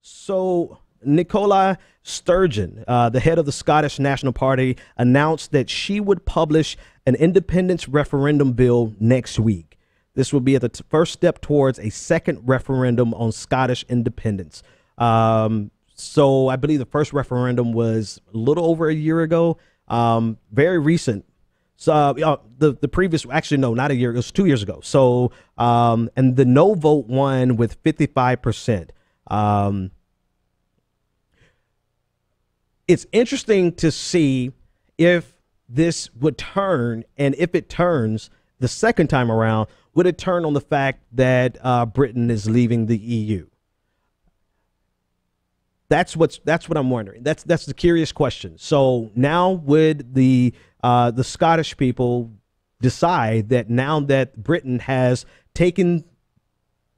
So Nicola Sturgeon, the head of the Scottish National Party, announced that she would publish an independence referendum bill next week. This will be at the first step towards a second referendum on Scottish independence. So I believe the first referendum was a little over a year ago, very recent. So the previous, actually, no, not a year. It was 2 years ago. So and the no vote won with 55%. It's interesting to see if this would turn, and if it turns the second time around, would it turn on the fact that Britain is leaving the EU? That's what I'm wondering. That's the curious question. So now would the Scottish people decide that now that Britain has taken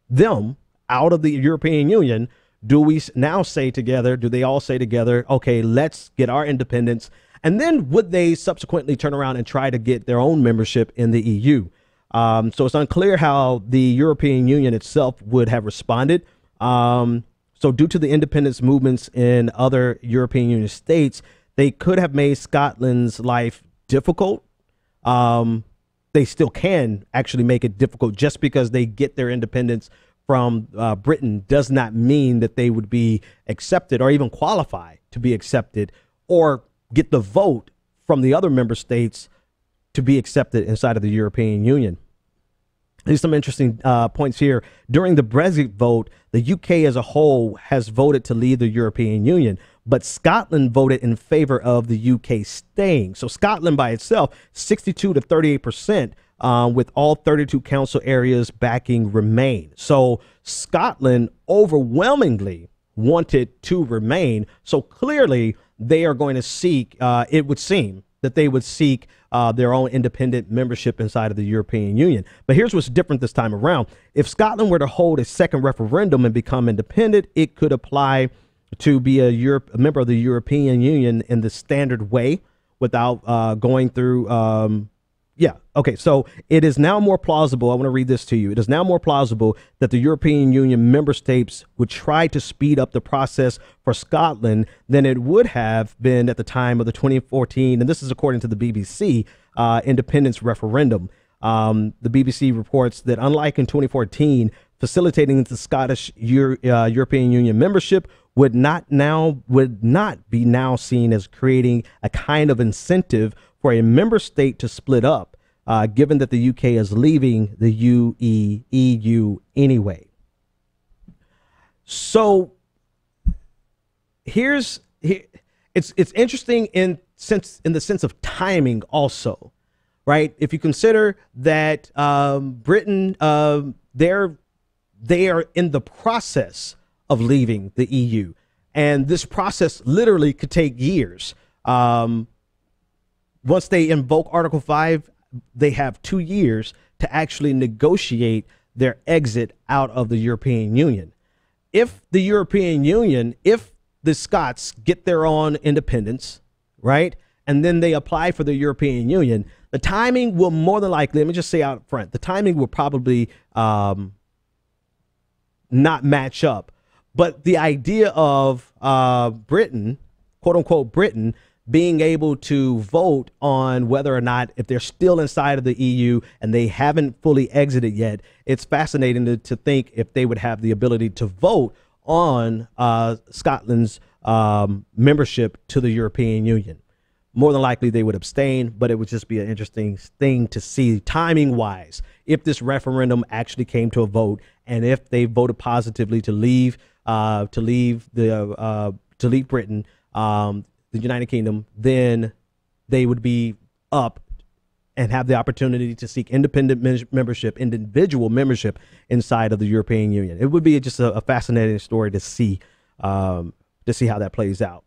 them out of the European Union, do we now say together, do they all say together, okay, let's get our independence? And then would they subsequently turn around and try to get their own membership in the EU? So it's unclear how the European Union itself would have responded. So due to the independence movements in other European Union states, they could have made Scotland's life difficult. They still can actually make it difficult. Just because they get their independence from Britain does not mean that they would be accepted or even qualify to be accepted or get the vote from the other member states to be accepted inside of the European Union. There's some interesting points here. During the Brexit vote, the UK as a whole has voted to leave the European Union, but Scotland voted in favor of the UK staying. So Scotland by itself, 62 to 38%, with all 32 council areas backing Remain. So Scotland overwhelmingly wanted to remain. So clearly they are going to seek, it would seem that they would seek their own independent membership inside of the European Union. But here's what's different this time around. If Scotland were to hold a second referendum and become independent, it could apply to be a member of the European Union in the standard way without going through. Yeah. OK, so it is now more plausible. I want to read this to you. It is now more plausible that the European Union member states would try to speed up the process for Scotland than it would have been at the time of the 2014. And this is according to the BBC independence referendum. The BBC reports that unlike in 2014, facilitating the Scottish European Union membership would not be now seen as creating a kind of incentive for a member state to split up, given that the UK is leaving the EU anyway. So it's interesting in the sense of timing also, right? If you consider that Britain, they are in the process of leaving the EU, and this process literally could take years. Once they invoke Article 5, they have 2 years to actually negotiate their exit out of the European Union. If the European Union, if the Scots get their own independence, right, and then they apply for the European Union, the timing will more than likely, let me just say out front, the timing will probably not match up. But the idea of Britain, quote unquote Britain, being able to vote on whether or not, if they're still inside of the EU and they haven't fully exited yet, it's fascinating to think if they would have the ability to vote on Scotland's membership to the European Union. More than likely they would abstain, but it would just be an interesting thing to see timing wise if this referendum actually came to a vote, and if they voted positively to leave Britain, the United Kingdom, then they would be up and have the opportunity to seek independent membership, individual membership inside of the European Union. It would be just a fascinating story to see how that plays out.